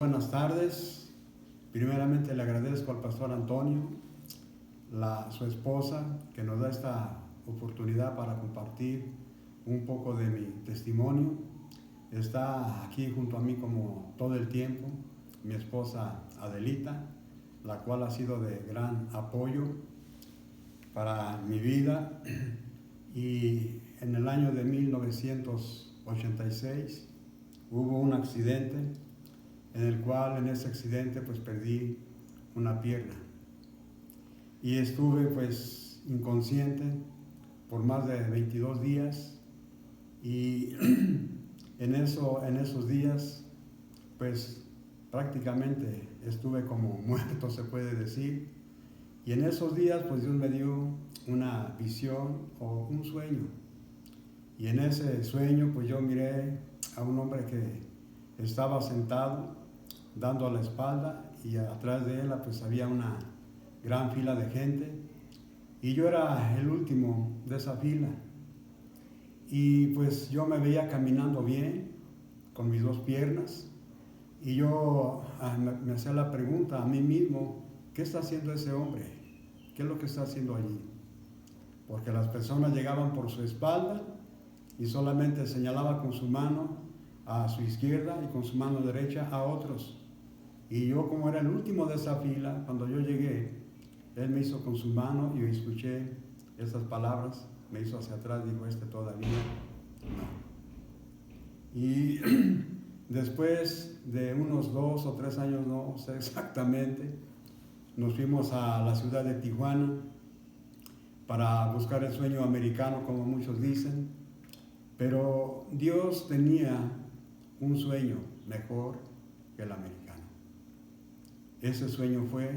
Buenas tardes. Primeramente le agradezco al pastor Antonio, su esposa, que nos da esta oportunidad para compartir un poco de mi testimonio. Está aquí junto a mí como todo el tiempo mi esposa Adelita, la cual ha sido de gran apoyo para mi vida. Y en el año de 1986 hubo un accidente en el cual en ese accidente pues perdí una pierna y estuve pues inconsciente por más de 22 días y en esos días pues prácticamente estuve como muerto, se puede decir. Y en esos días pues Dios me dio una visión o un sueño, y en ese sueño pues yo miré a un hombre que estaba sentado dando a la espalda, y atrás de él pues había una gran fila de gente y yo era el último de esa fila, y pues yo me veía caminando bien con mis dos piernas, y yo me hacía la pregunta a mí mismo: ¿qué está haciendo ese hombre? ¿Qué es lo que está haciendo allí? Porque las personas llegaban por su espalda y solamente señalaba con su mano a su izquierda y con su mano derecha a otros. Y yo, como era el último de esa fila, cuando yo llegué, él me hizo con su mano y yo escuché esas palabras, me hizo hacia atrás, dijo: este todavía no. Y después de unos 2 o 3 años, no sé exactamente, nos fuimos a la ciudad de Tijuana para buscar el sueño americano, como muchos dicen, pero Dios tenía un sueño mejor que el americano. Ese sueño fue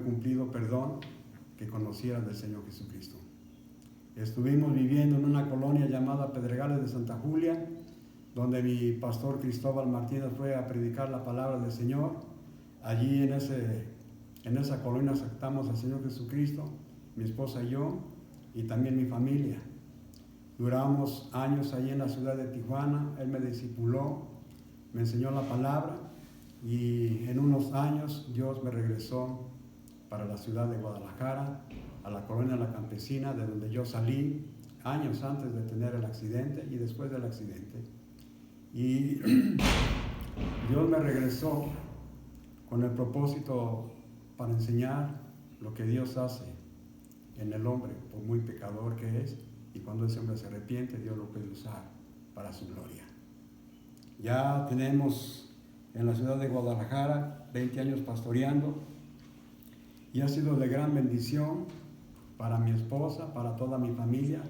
cumplido, que conocieran del Señor Jesucristo. Estuvimos viviendo en una colonia llamada Pedregales de Santa Julia, donde mi pastor Cristóbal Martínez fue a predicar la palabra del Señor. Allí en esa colonia aceptamos al Señor Jesucristo, mi esposa y yo, y también mi familia. Duramos años allí en la ciudad de Tijuana. Él me discipuló, me enseñó la palabra, y en unos años Dios me regresó para la ciudad de Guadalajara, a la colonia La Campesina, de donde yo salí años antes de tener el accidente y después del accidente. Y Dios me regresó con el propósito para enseñar lo que Dios hace en el hombre, por muy pecador que es, y cuando ese hombre se arrepiente, Dios lo puede usar para su gloria. Ya tenemos en la ciudad de Guadalajara 20 años pastoreando, y ha sido de gran bendición para mi esposa, para toda mi familia,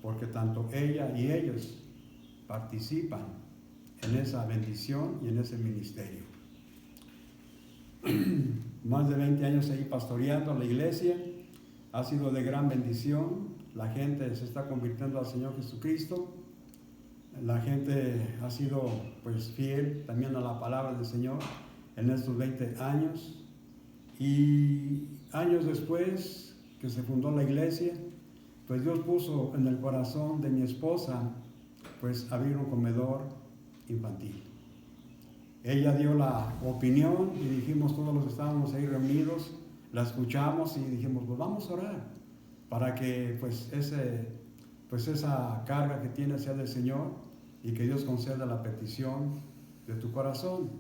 porque tanto ella y ellos participan en esa bendición y en ese ministerio. Más de 20 años ahí pastoreando la iglesia, ha sido de gran bendición. La gente se está convirtiendo al Señor Jesucristo. La gente ha sido pues fiel también a la palabra del Señor en estos 20 años. Y años después que se fundó la iglesia, pues Dios puso en el corazón de mi esposa pues abrir un comedor infantil. Ella dio la opinión y dijimos, todos los que estábamos ahí reunidos, la escuchamos y dijimos, pues vamos a orar para que pues esa carga que tienes sea del Señor, y que Dios conceda la petición de tu corazón.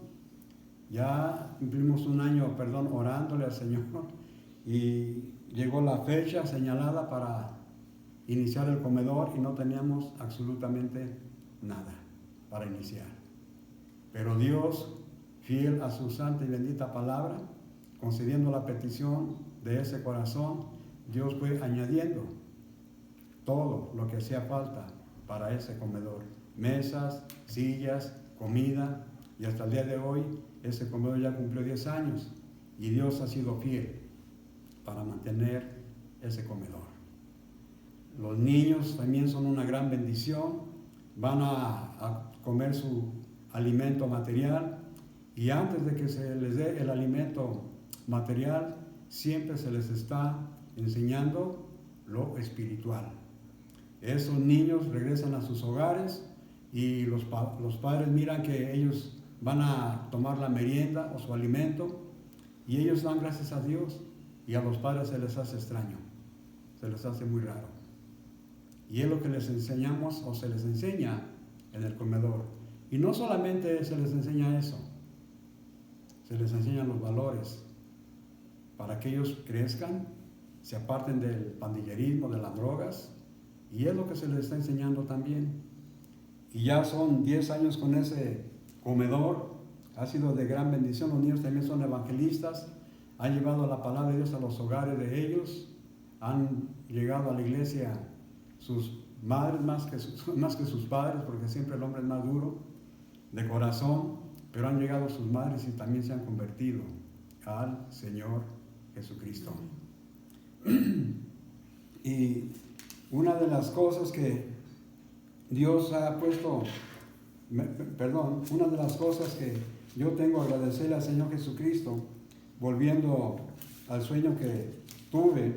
Ya cumplimos un año, orándole al Señor, y llegó la fecha señalada para iniciar el comedor y no teníamos absolutamente nada para iniciar. Pero Dios, fiel a su santa y bendita palabra, concediendo la petición de ese corazón, Dios fue añadiendo todo lo que hacía falta para ese comedor: mesas, sillas, comida, y hasta el día de hoy ese comedor ya cumplió 10 años y Dios ha sido fiel para mantener ese comedor. Los niños también son una gran bendición, van a comer su alimento material, y antes de que se les dé el alimento material, siempre se les está enseñando lo espiritual. Esos niños regresan a sus hogares y los padres miran que ellos van a tomar la merienda o su alimento y ellos dan gracias a Dios y a los padres se les hace extraño, se les hace muy raro. Y es lo que les enseñamos o se les enseña en el comedor. Y no solamente se les enseña eso, se les enseñan los valores para que ellos crezcan, se aparten del pandillerismo, de las drogas, y es lo que se les está enseñando también. Y ya son 10 años con ese comedor, ha sido de gran bendición. Los niños también son evangelistas, han llevado la palabra de Dios a los hogares de ellos, han llegado a la iglesia sus madres más que sus padres, porque siempre el hombre es más duro de corazón, pero han llegado sus madres y también se han convertido al Señor Jesucristo. Y una de las cosas que Dios ha puesto, una de las cosas que yo tengo que agradecerle al Señor Jesucristo, volviendo al sueño que tuve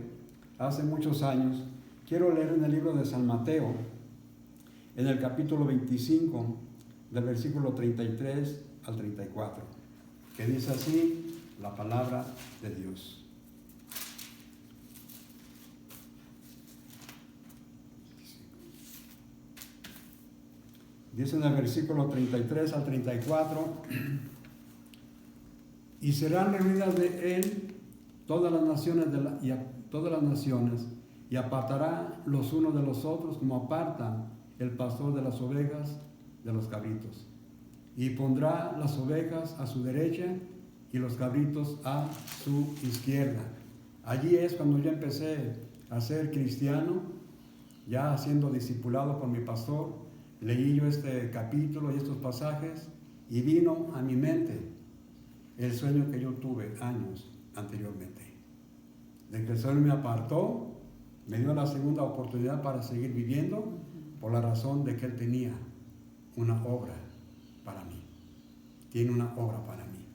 hace muchos años, quiero leer en el libro de San Mateo, en el capítulo 25, del versículo 33 al 34, que dice así la palabra de Dios. Dice en el versículo 33 al 34, y serán reunidas de él todas las naciones y apartará los unos de los otros como aparta el pastor de las ovejas de los cabritos. Y pondrá las ovejas a su derecha y los cabritos a su izquierda. Allí es cuando yo empecé a ser cristiano, ya siendo discipulado por mi pastor. Leí yo este capítulo y estos pasajes y vino a mi mente el sueño que yo tuve años anteriormente. De que el Señor me apartó, me dio la segunda oportunidad para seguir viviendo por la razón de que Él tenía una obra para mí. Tiene una obra para mí.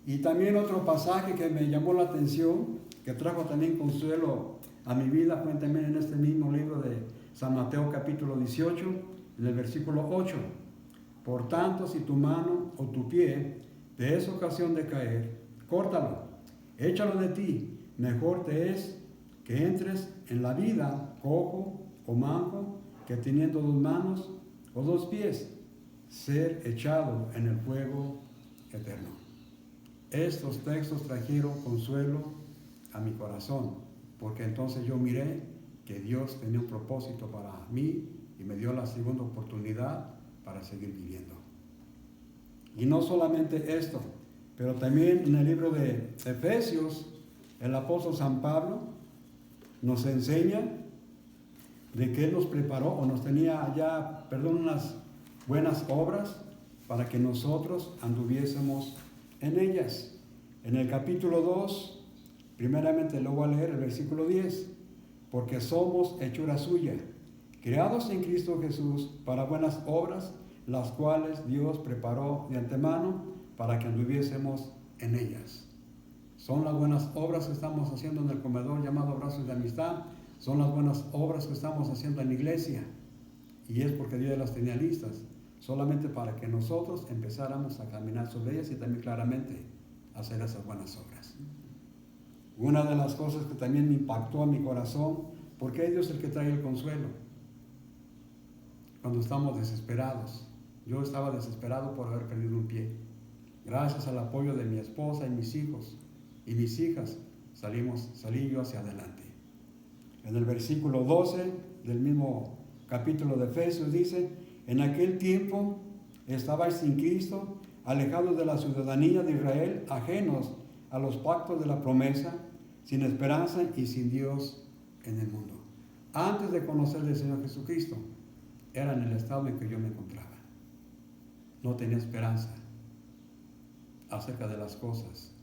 Y también otro pasaje que me llamó la atención, que trajo también consuelo a mi vida, fue también en este mismo libro de San Mateo capítulo 18, en el versículo 8. Por tanto, si tu mano o tu pie te es ocasión de caer, córtalo, échalo de ti. Mejor te es que entres en la vida cojo o manco, que teniendo 2 manos o 2 pies, ser echado en el fuego eterno. Estos textos trajeron consuelo a mi corazón, porque entonces yo miré que Dios tenía un propósito para mí y me dio la segunda oportunidad para seguir viviendo. Y no solamente esto, pero también en el libro de Efesios, el apóstol San Pablo nos enseña de que Él nos preparó o nos tenía ya, unas buenas obras para que nosotros anduviésemos en ellas. En el capítulo 2, primeramente lo voy a leer, el versículo 10, porque somos hechura suya, creados en Cristo Jesús para buenas obras, las cuales Dios preparó de antemano para que anduviésemos en ellas. Son las buenas obras que estamos haciendo en el comedor llamado Brazos de Amistad, son las buenas obras que estamos haciendo en la iglesia, y es porque Dios las tenía listas, solamente para que nosotros empezáramos a caminar sobre ellas y también claramente hacer esas buenas obras. Una de las cosas que también me impactó a mi corazón, porque es Dios el que trae el consuelo cuando estamos desesperados. Yo estaba desesperado por haber perdido un pie. Gracias al apoyo de mi esposa y mis hijos y mis hijas, salí yo hacia adelante. En el versículo 12 del mismo capítulo de Efesios dice: en aquel tiempo estabais sin Cristo, alejados de la ciudadanía de Israel, ajenos a los pactos de la promesa, sin esperanza y sin Dios en el mundo. Antes de conocer al Señor Jesucristo, era en el estado en que yo me encontraba. No tenía esperanza acerca de las cosas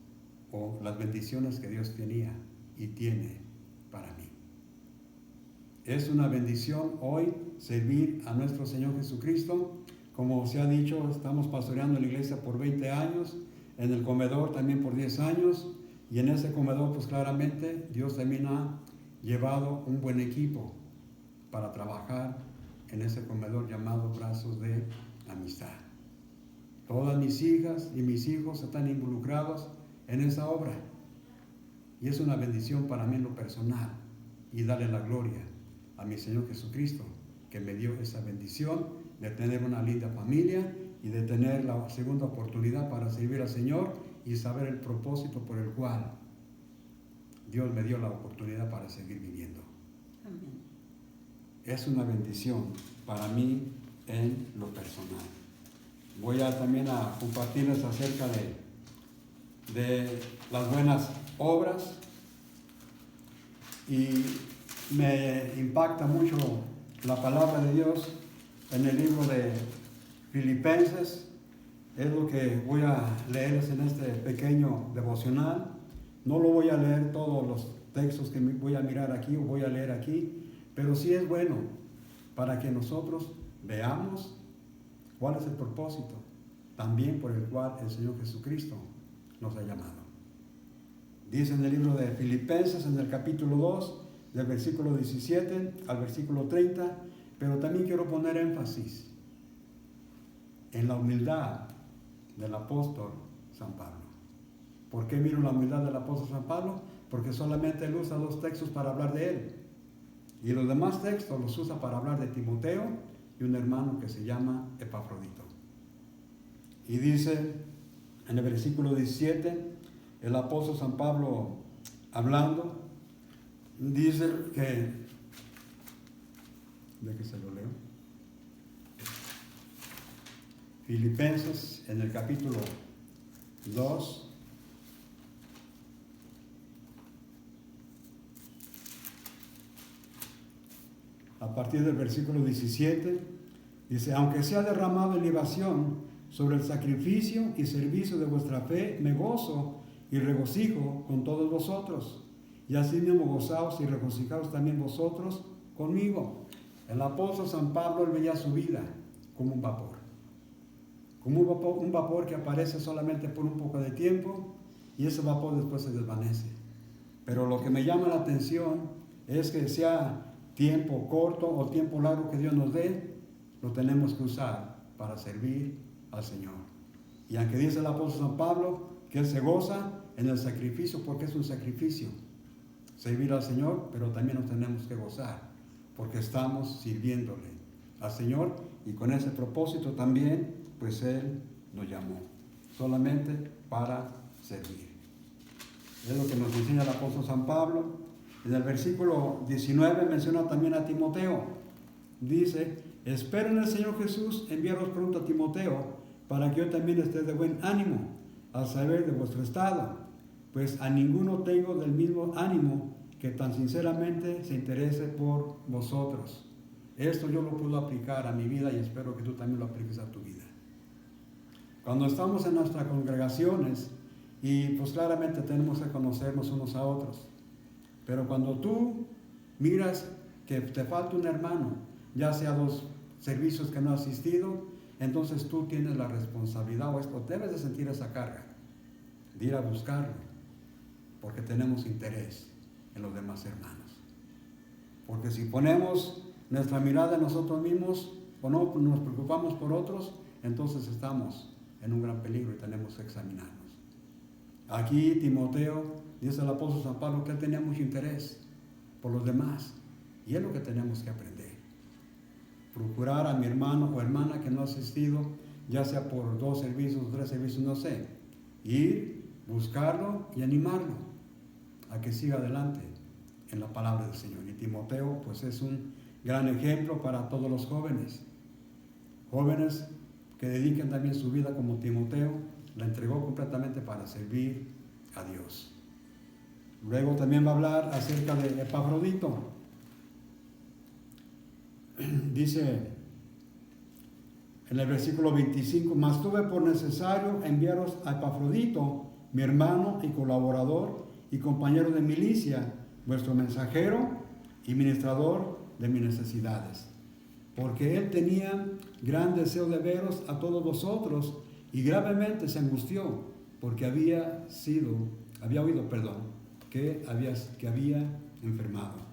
o las bendiciones que Dios tenía y tiene para mí. Es una bendición hoy servir a nuestro Señor Jesucristo. Como se ha dicho, estamos pastoreando en la iglesia por 20 años, en el comedor también por 10 años, y en ese comedor pues claramente Dios también ha llevado un buen equipo para trabajar en ese comedor llamado Brazos de Amistad. Todas mis hijas y mis hijos están involucrados en esa obra. Y es una bendición para mí en lo personal. Y darle la gloria a mi Señor Jesucristo, que me dio esa bendición de tener una linda familia y de tener la segunda oportunidad para servir al Señor y saber el propósito por el cual Dios me dio la oportunidad para seguir viviendo. Amén. Es una bendición para mí en lo personal. Voy también a compartirles acerca de las buenas obras, y me impacta mucho la palabra de Dios en el libro de Filipenses. Es lo que voy a leerles en este pequeño devocional. No lo voy a leer todos los textos que voy a mirar aquí o voy a leer aquí, pero sí es bueno para que nosotros veamos cuál es el propósito también por el cual el Señor Jesucristo nos ha llamado. Dice en el libro de Filipenses, en el capítulo 2, del versículo 17 al versículo 30, pero también quiero poner énfasis en la humildad del apóstol San Pablo. ¿Por qué miro la humildad del apóstol San Pablo? Porque solamente él usa 2 textos para hablar de él. Y los demás textos los usa para hablar de Timoteo y un hermano que se llama Epafrodito. Y dice en el versículo 17, el apóstol San Pablo hablando, dice que, ¿de qué se lo leo? Filipenses en el capítulo 2, a partir del versículo 17, dice: aunque sea derramado en libación sobre el sacrificio y servicio de vuestra fe, me gozo y regocijo con todos vosotros, y así mismo gozaos y regocijaos también vosotros conmigo. El apóstol San Pablo, él veía su vida como un vapor, un vapor que aparece solamente por un poco de tiempo, y ese vapor después se desvanece. Pero lo que me llama la atención es que sea tiempo corto o tiempo largo que Dios nos dé, lo tenemos que usar para servir al Señor. Y aunque dice el apóstol San Pablo que él se goza en el sacrificio, porque es un sacrificio servir al Señor, pero también nos tenemos que gozar porque estamos sirviéndole al Señor, y con ese propósito también pues Él nos llamó solamente para servir. Es lo que nos enseña el apóstol San Pablo. En el versículo 19 menciona también a Timoteo. Dice: espero en el Señor Jesús enviaros pronto a Timoteo, para que yo también esté de buen ánimo al saber de vuestro estado, pues a ninguno tengo del mismo ánimo que tan sinceramente se interese por vosotros. Esto yo lo puedo aplicar a mi vida y espero que tú también lo apliques a tu vida. Cuando estamos en nuestras congregaciones, y pues claramente tenemos que conocernos unos a otros, pero cuando tú miras que te falta un hermano, ya sea 2 servicios que no has asistido, entonces tú tienes la responsabilidad o debes de sentir esa carga de ir a buscarlo, porque tenemos interés en los demás hermanos. Porque si ponemos nuestra mirada en nosotros mismos o no nos preocupamos por otros, entonces estamos en un gran peligro y tenemos que examinarnos. Aquí Timoteo, dice el apóstol San Pablo, que él tenía mucho interés por los demás, y es lo que tenemos que aprender. Procurar a mi hermano o hermana que no ha asistido, ya sea por 2 servicios, 3 servicios, no sé, ir, buscarlo y animarlo a que siga adelante en la palabra del Señor. Y Timoteo pues es un gran ejemplo para todos los jóvenes que dediquen también su vida como Timoteo, la entregó completamente para servir a Dios. Luego también va a hablar acerca de Epafrodito. Dice en el versículo 25: mas tuve por necesario enviaros a Epafrodito, mi hermano y colaborador y compañero de milicia, vuestro mensajero y ministrador de mis necesidades, porque él tenía gran deseo de veros a todos vosotros, y gravemente se angustió, porque había oído que había enfermado.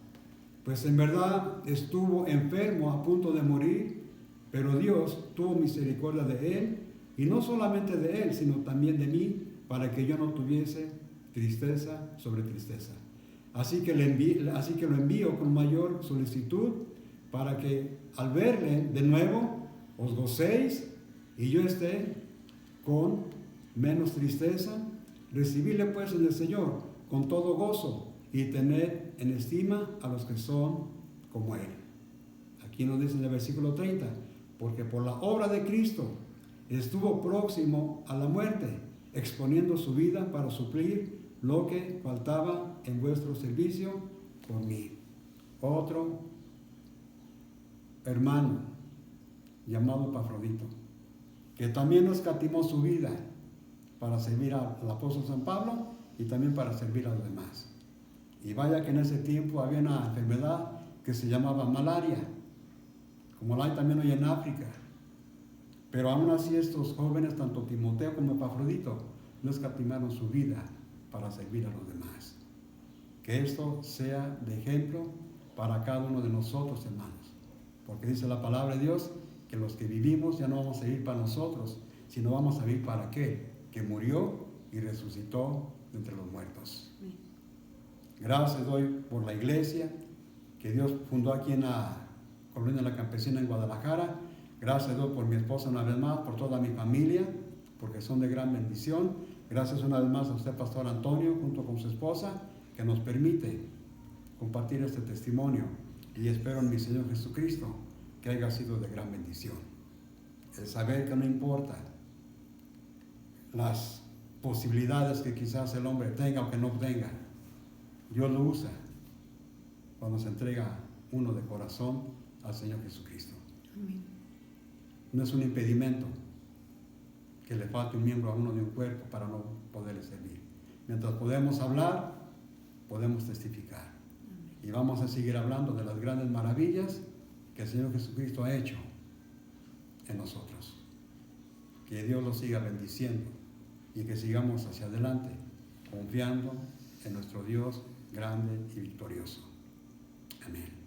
Pues en verdad estuvo enfermo a punto de morir, pero Dios tuvo misericordia de él, y no solamente de él, sino también de mí, para que yo no tuviese tristeza sobre tristeza. Así que lo envío con mayor solicitud, para que al verle de nuevo os gocéis y yo esté con menos tristeza. Recibidle pues en el Señor con todo gozo y tened en estima a los que son como Él. Aquí nos dice en el versículo 30, porque por la obra de Cristo estuvo próximo a la muerte, exponiendo su vida para suplir lo que faltaba en vuestro servicio por mí. Otro hermano llamado Epafrodito, que también no escatimó su vida para servir al apóstol San Pablo y también para servir a los demás. Y vaya que en ese tiempo había una enfermedad que se llamaba malaria, como la hay también hoy en África. Pero aún así estos jóvenes, tanto Timoteo como Epafrodito, no escatimaron su vida para servir a los demás. Que esto sea de ejemplo para cada uno de nosotros, hermanos. Porque dice la palabra de Dios que los que vivimos ya no vamos a vivir para nosotros, sino vamos a vivir para aquel que murió y resucitó de entre los muertos. Gracias doy por la iglesia que Dios fundó aquí en la Colonia La Campesina en Guadalajara. Gracias doy por mi esposa una vez más, por toda mi familia, porque son de gran bendición. Gracias una vez más a usted, Pastor Antonio, junto con su esposa, que nos permite compartir este testimonio. Y espero en mi Señor Jesucristo que haya sido de gran bendición. El saber que no importa las posibilidades que quizás el hombre tenga o que no tenga, Dios lo usa cuando se entrega uno de corazón al Señor Jesucristo. Amén. No es un impedimento que le falte un miembro a uno de un cuerpo para no poderle servir. Mientras podemos hablar, podemos testificar. Y vamos a seguir hablando de las grandes maravillas que el Señor Jesucristo ha hecho en nosotros. Que Dios los siga bendiciendo y que sigamos hacia adelante confiando en nuestro Dios grande y victorioso. Amén.